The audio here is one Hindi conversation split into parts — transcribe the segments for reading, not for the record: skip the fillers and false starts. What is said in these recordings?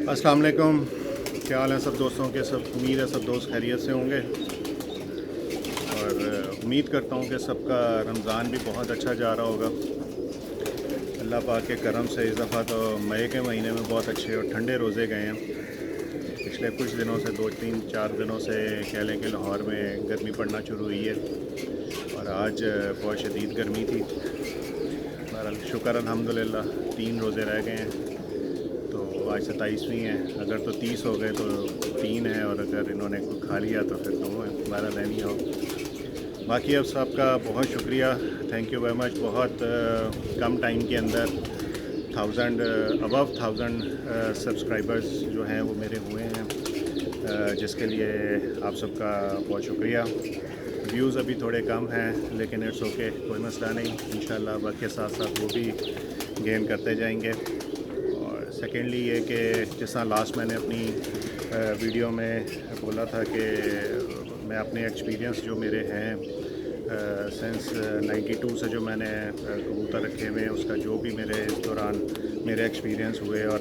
अस्सलाम वालेकुम। क्या हाल है सब दोस्तों के? सब उम्मीद है सब दोस्त खैरियत से होंगे और उम्मीद करता हूँ कि सबका रमज़ान भी बहुत अच्छा जा रहा होगा। अल्लाह पाक के करम से इस दफ़ा तो मई के महीने में बहुत अच्छे और ठंडे रोज़े गए हैं। पिछले कुछ दिनों से 2-3-4 दिनों से कह लें कि लाहौर में गर्मी पड़ना शुरू हुई है और आज बहुत शदीद गर्मी थी। बहरहाल शुक्र अल्हम्दुलिल्लाह 3 रोज़े रह गए हैं, तो आज 27वीं है। अगर तो 30 हो गए तो 3 है और अगर इन्होंने कुछ खा लिया तो फिर 2 हैं। बहरहाल नहीं हो। बाकी अब सबका बहुत शुक्रिया, थैंक यू वेरी मच। बहुत कम टाइम के अंदर 1000 सब्सक्राइबर्स जो हैं वो मेरे हुए हैं, जिसके लिए आप सबका बहुत शुक्रिया। व्यूज़ अभी थोड़े कम हैं लेकिन इट्स ओके, कोई मसला नहीं। इंशाल्लाह वक्त के साथ साथ वो भी गेन करते जाएंगे। और सेकेंडली ये कि जिस तरह लास्ट मैंने अपनी वीडियो में बोला था कि मैं अपने एक्सपीरियंस जो मेरे हैं सिंस 92 से जो मैंने कबूतर रखे हुए हैं उसका जो भी मेरे इस दौरान मेरे एक्सपीरियंस हुए और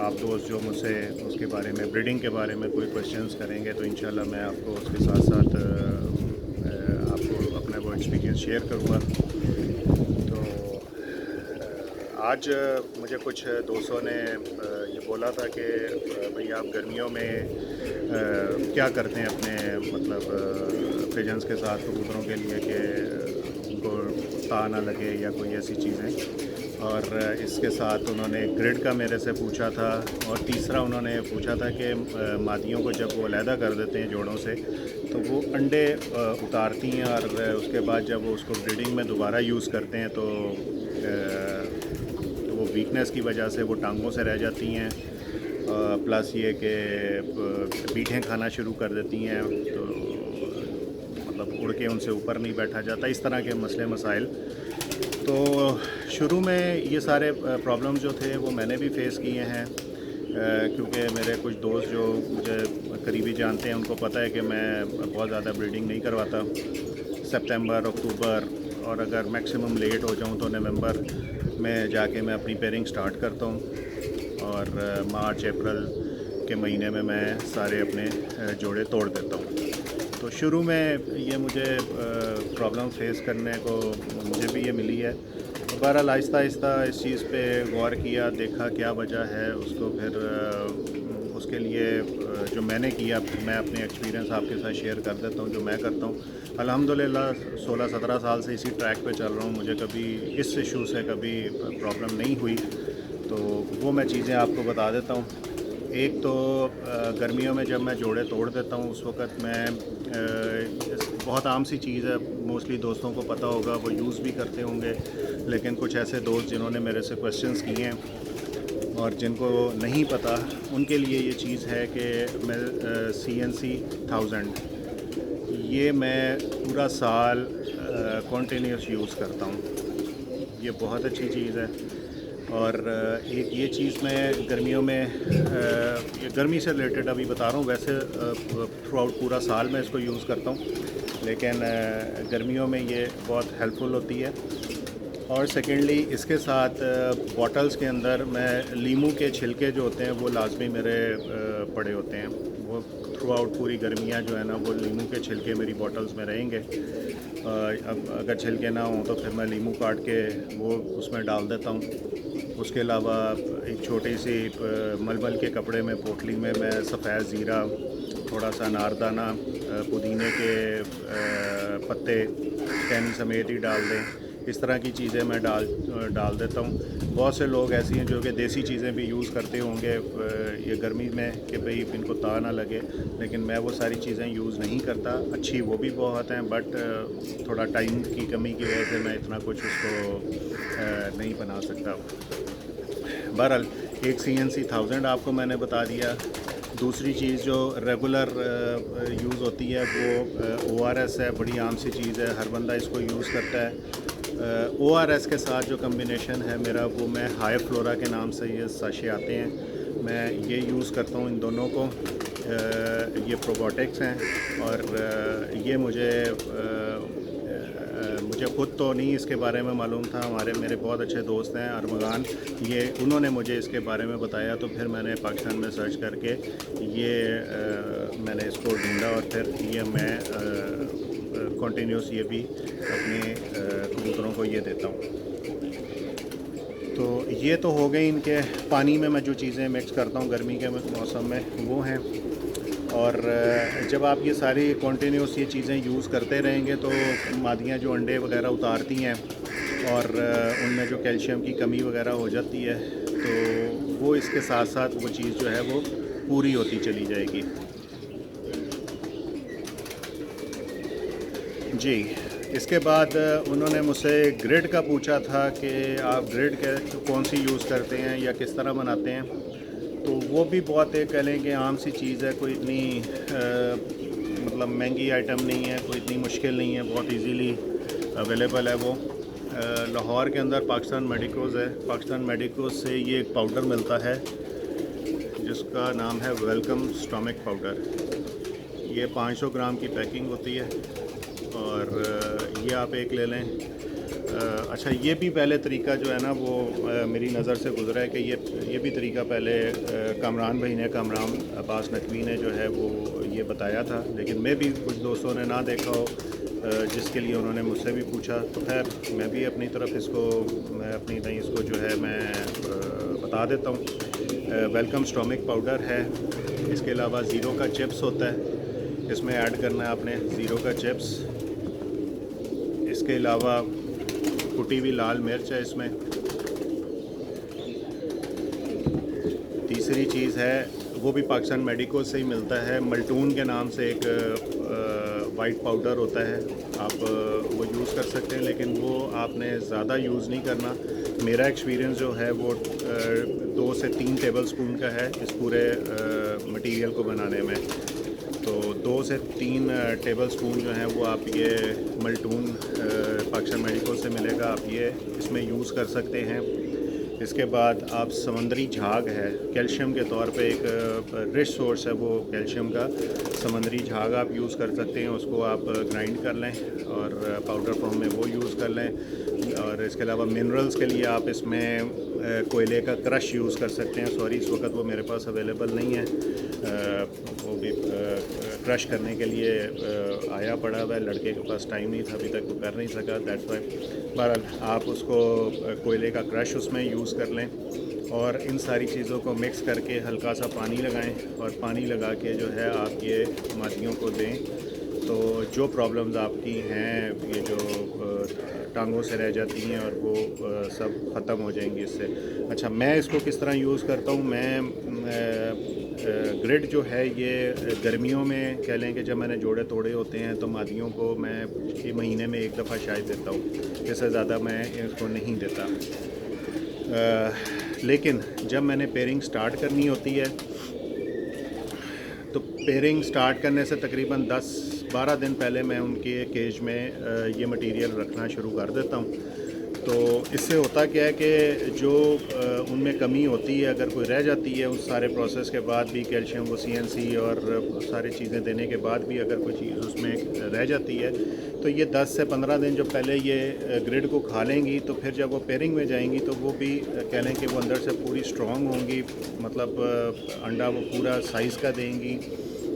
आप दोस्त जो मुझसे उसके बारे में ब्रीडिंग के बारे में कोई क्वेश्चंस करेंगे तो इंशाल्लाह मैं आपको उसके साथ साथ आपको अपना वो एक्सपीरियंस शेयर करूँगा। तो आज मुझे कुछ दोस्तों ने ये बोला था कि भाई आप गर्मियों में क्या करते हैं अपने मतलब पिजन्स के साथ कबूतरों के लिए कि उनको ता ना लगे या कोई ऐसी चीज़ें। और इसके साथ उन्होंने ग्रिड का मेरे से पूछा था और तीसरा उन्होंने पूछा था कि मादियों को जब वो अलहदा कर देते हैं जोड़ों से तो वो अंडे उतारती हैं और उसके बाद जब वो उसको ब्रीडिंग में दोबारा यूज़ करते हैं तो वो वीकनेस की वजह से वो टांगों से रह जाती हैं, प्लस ये कि बीठें खाना शुरू कर देती हैं तो मतलब उड़ के उनसे ऊपर नहीं बैठा जाता, इस तरह के मसले मसाइल। तो शुरू में ये सारे प्रॉब्लम जो थे वो मैंने भी फ़ेस किए हैं, क्योंकि मेरे कुछ दोस्त जो मुझे करीबी जानते हैं उनको पता है कि मैं बहुत ज़्यादा ब्रीडिंग नहीं करवाता। सितंबर, अक्टूबर और अगर मैक्सिमम लेट हो जाऊँ तो नवंबर में जाके मैं अपनी पेयरिंग स्टार्ट करता हूँ और मार्च अप्रैल के महीने में मैं सारे अपने जोड़े तोड़ देता हूँ। तो शुरू में ये मुझे प्रॉब्लम फेस करने को मुझे भी ये मिली है। तो बहरहाल आहिस्ता आहिस्ता इस चीज़ पे गौर किया, देखा क्या वजह है, उसको फिर उसके लिए जो मैंने किया मैं अपने एक्सपीरियंस आपके साथ शेयर कर देता हूँ जो मैं करता हूँ। अल्हम्दुलिल्लाह 16-17 साल से इसी ट्रैक पे चल रहा हूँ, मुझे कभी इस इशू से कभी प्रॉब्लम नहीं हुई। तो वो मैं चीज़ें आपको बता देता हूँ। एक तो गर्मियों में जब मैं जोड़े तोड़ देता हूँ उस वक़्त मैं बहुत आम सी चीज़ है, मोस्टली दोस्तों को पता होगा, वो यूज़ भी करते होंगे, लेकिन कुछ ऐसे दोस्त जिन्होंने मेरे से क्वेश्चंस किए हैं और जिनको नहीं पता उनके लिए ये चीज़ है कि मैं CNC 1000 ये मैं पूरा साल कंटिन्यूस यूज़ करता हूँ। ये बहुत अच्छी चीज़ है। और एक ये चीज़ मैं गर्मियों में ये गर्मी से रिलेटेड अभी बता रहा हूँ, वैसे थ्रू आउट पूरा साल मैं इसको यूज़ करता हूँ, लेकिन गर्मियों में ये बहुत हेल्पफुल होती है। और सेकेंडली इसके साथ बॉटल्स के अंदर मैं लीमू के छिलके जो होते हैं वो लाजमी मेरे पड़े होते हैं। वो थ्रू आउट पूरी गर्मियाँ जो है ना वो लीमू के छिलके मेरी बॉटल्स में रहेंगे। अब अगर छिलके ना हों तो फिर मैं लीमू काट के वो उसमें डाल देता हूँ। उसके अलावा एक छोटी सी मलमल के कपड़े में पोटली में मैं सफ़ेद ज़ीरा, थोड़ा सा अनारदाना, पुदीने के पत्ते टहनी समेत ही डाल दें, इस तरह की चीज़ें मैं डाल देता हूँ। बहुत से लोग ऐसी हैं जो कि देसी चीज़ें भी यूज़ करते होंगे ये गर्मी में कि भाई इनको ता ना लगे, लेकिन मैं वो सारी चीज़ें यूज़ नहीं करता। अच्छी वो भी बहुत हैं बट थोड़ा टाइम की कमी की वजह से मैं इतना कुछ उसको नहीं बना सकता। बहरहाल एक CNC 1000 आपको मैंने बता दिया। दूसरी चीज़ जो रेगुलर यूज़ होती है वो ORS है, बड़ी आम सी चीज़ है, हर बंदा इसको यूज़ करता है। ORS के साथ जो कम्बिनेशन है मेरा वो मैं हाई फ्लोरा के नाम से ये साशे आते हैं, मैं ये यूज़ करता हूँ इन दोनों को। ये प्रोबायोटिक्स हैं और ये मुझे मुझे ख़ुद तो नहीं इसके बारे में मालूम था, मेरे बहुत अच्छे दोस्त हैं अरमगान, ये उन्होंने मुझे इसके बारे में बताया। तो फिर मैंने पाकिस्तान में सर्च करके ये मैंने इसको ढूंढा और फिर ये मैं कंटिन्यूस ये भी अपने कबूतरों को ये देता हूँ। तो ये तो हो गई इनके पानी में मैं जो चीज़ें मिक्स करता हूँ गर्मी के मौसम में वो हैं। और जब आप ये सारी कंटिन्यूस ये चीज़ें यूज़ करते रहेंगे तो मादियाँ जो अंडे वगैरह उतारती हैं और उनमें जो कैल्शियम की कमी वगैरह हो जाती है तो वो इसके साथ साथ वो चीज़ जो है वो पूरी होती चली जाएगी। जी, इसके बाद उन्होंने मुझसे ग्रिड का पूछा था कि आप ग्रिड कौन सी यूज़ करते हैं या किस तरह बनाते हैं। तो वो भी बहुत एक कह लें कि आम सी चीज़ है, कोई इतनी मतलब महंगी आइटम नहीं है, कोई इतनी मुश्किल नहीं है, बहुत इजीली अवेलेबल है वो। लाहौर के अंदर पाकिस्तान मेडिकोज़ है, पाकिस्तान मेडिकोज़ से ये एक पाउडर मिलता है जिसका नाम है वेलकम स्टमक पाउडर। ये 500 ग्राम की पैकिंग होती है और ये आप एक ले लें। अच्छा, ये भी पहले तरीका जो है ना वो मेरी नज़र से गुज़रा है कि ये भी तरीका पहले कामरान भाई ने, कामरान अब्बास नकवी ने जो है वो ये बताया था, लेकिन मैं भी कुछ दोस्तों ने ना देखा हो जिसके लिए उन्होंने मुझसे भी पूछा। तो खैर मैं भी अपनी तरफ अपनी नहीं इसको जो है मैं बता देता हूँ। वेलकम स्टमक पाउडर है, इसके अलावा ज़ीरो का चिप्स होता है, इसमें ऐड करना है आपने ज़ीरो का चिप्स। इसके अलावा कुटी हुई लाल मिर्च है इसमें। तीसरी चीज़ है वो भी पाकिस्तान मेडिको से ही मिलता है, मल्टून के नाम से एक वाइट पाउडर होता है, आप वो यूज़ कर सकते हैं, लेकिन वो आपने ज़्यादा यूज़ नहीं करना। मेरा एक्सपीरियंस जो है वो 2 से 3 टेबल स्पून का है इस पूरे मटेरियल को बनाने में। तो 2 से 3 टेबल स्पून जो हैं वो आप ये मल्टून पाकिस्तान मेडिको से मिलेगा, आप ये इसमें यूज़ कर सकते हैं। इसके बाद आप समंदरी झाग है, कैल्शियम के तौर पे एक रिच सोर्स है वो कैल्शियम का। समंदरी झाग आप यूज़ कर सकते हैं, उसको आप ग्राइंड कर लें और पाउडर फॉर्म में वो यूज़ कर लें। और इसके अलावा मिनरल्स के लिए आप इसमें कोयले का क्रश यूज़ कर सकते हैं। सॉरी, इस वक्त वो मेरे पास अवेलेबल नहीं है, वो भी क्रश करने के लिए आया पड़ा हुआ है, लड़के के पास टाइम नहीं था अभी तक, वो कर नहीं सका, दैट्स वाई। बहरहाल आप उसको कोयले का क्रश उसमें यूज़ कर लें और इन सारी चीज़ों को मिक्स करके हल्का सा पानी लगाएं और पानी लगा के जो है आप ये मादियों को दें। तो जो प्रॉब्लम्स आपकी हैं, ये जो टांगों से रह जाती हैं और वो सब ख़त्म हो जाएंगी इससे। अच्छा, मैं इसको किस तरह यूज़ करता हूँ, मैं ग्रिड जो है ये गर्मियों में कह लें कि जब मैंने जोड़े तोड़े होते हैं तो मादियों को मैं महीने में एक दफ़ा शायद देता हूँ, इससे ज़्यादा मैं इसको नहीं देता। लेकिन जब मैंने पेयरिंग स्टार्ट करनी होती है तो पेयरिंग स्टार्ट करने से तकरीबन 10-12 दिन पहले मैं उनके केज में ये मटेरियल रखना शुरू कर देता हूँ। तो इससे होता क्या है कि जो उनमें कमी होती है, अगर कोई रह जाती है उस सारे प्रोसेस के बाद भी, कैल्शियम वो CNC और सारी चीज़ें देने के बाद भी अगर कोई चीज़ उसमें रह जाती है तो ये 10 से 15 दिन जो पहले ये ग्रिड को खा लेंगी तो फिर जब वो पेयरिंग में जाएंगी तो वो भी कह लें कि वो अंदर से पूरी स्ट्रॉन्ग होंगी, मतलब अंडा वो पूरा साइज़ का देंगी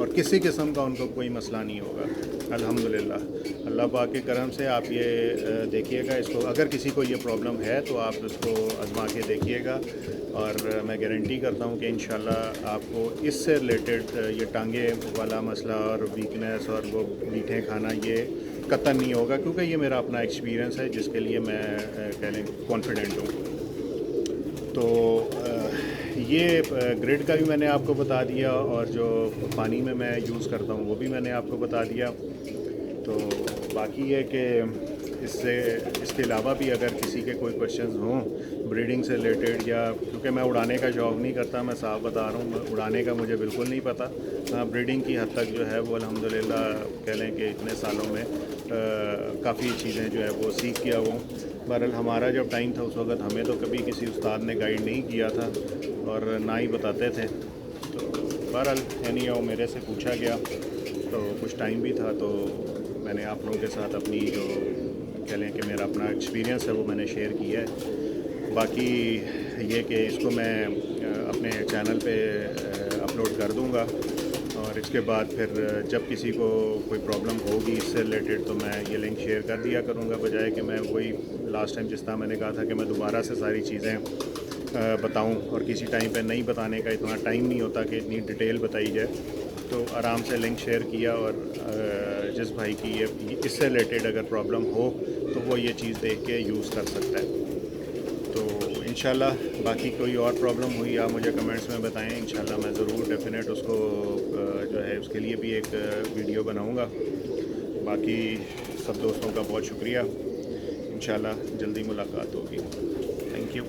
और किसी किस्म का उनको कोई मसला नहीं होगा। अल्हम्दुलिल्लाह, अल्लाह पाक के करम से आप ये देखिएगा इसको, अगर किसी को ये प्रॉब्लम है तो आप इसको आजमा के देखिएगा और मैं गारंटी करता हूँ कि इंशाल्लाह आपको इससे रिलेटेड ये टांगे वाला मसला और वीकनेस और वो मीठे खाना ये कतई नहीं होगा, क्योंकि ये मेरा अपना एक्सपीरियंस है जिसके लिए मैं कह लें कॉन्फिडेंट हूँ। तो ये ग्रिड का भी मैंने आपको बता दिया और जो पानी में मैं यूज़ करता हूँ वो भी मैंने आपको बता दिया। तो बाकी है कि इसके अलावा भी अगर किसी के कोई क्वेश्चंस हों ब्रीडिंग से रिलेटेड, या क्योंकि मैं उड़ाने का शौक़ नहीं करता, मैं साफ बता रहा हूँ, उड़ाने का मुझे बिल्कुल नहीं पता। हाँ, ब्रीडिंग की हद तक जो है वो अल्हम्दुलिल्लाह कह लें कि इतने सालों में काफ़ी चीज़ें जो है वो सीख गया हूँ। बहरहाल हमारा जब टाइम था उस वक्त हमें तो कभी किसी उस्ताद ने गाइड नहीं किया था और ना ही बताते थे। तो बहरहाल यानी वो मेरे से पूछा गया तो कुछ टाइम भी था तो मैंने आप लोगों के साथ अपनी जो कह लें कि मेरा अपना एक्सपीरियंस है वो मैंने शेयर किया है। बाकी ये कि इसको मैं अपने चैनल पे अपलोड कर दूंगा और इसके बाद फिर जब किसी को कोई प्रॉब्लम होगी इससे रिलेटेड तो मैं ये लिंक शेयर कर दिया करूँगा, बजाय कि मैं वही लास्ट टाइम जिस तरह मैंने कहा था कि मैं दोबारा से सारी चीज़ें बताऊं और किसी टाइम पे नहीं बताने का इतना टाइम नहीं होता कि इतनी डिटेल बताई जाए। तो आराम से लिंक शेयर किया और जिस भाई की ये इससे रिलेटेड अगर प्रॉब्लम हो तो वो ये चीज़ देख के यूज़ कर सकता है। तो इंशाल्लाह बाकी कोई और प्रॉब्लम हुई आप मुझे कमेंट्स में बताएं, इंशाल्लाह मैं ज़रूर डेफिनेट उसको जो है उसके लिए भी एक वीडियो बनाऊंगा। बाकी सब दोस्तों का बहुत शुक्रिया, इंशाल्लाह जल्दी मुलाकात होगी। Thank you.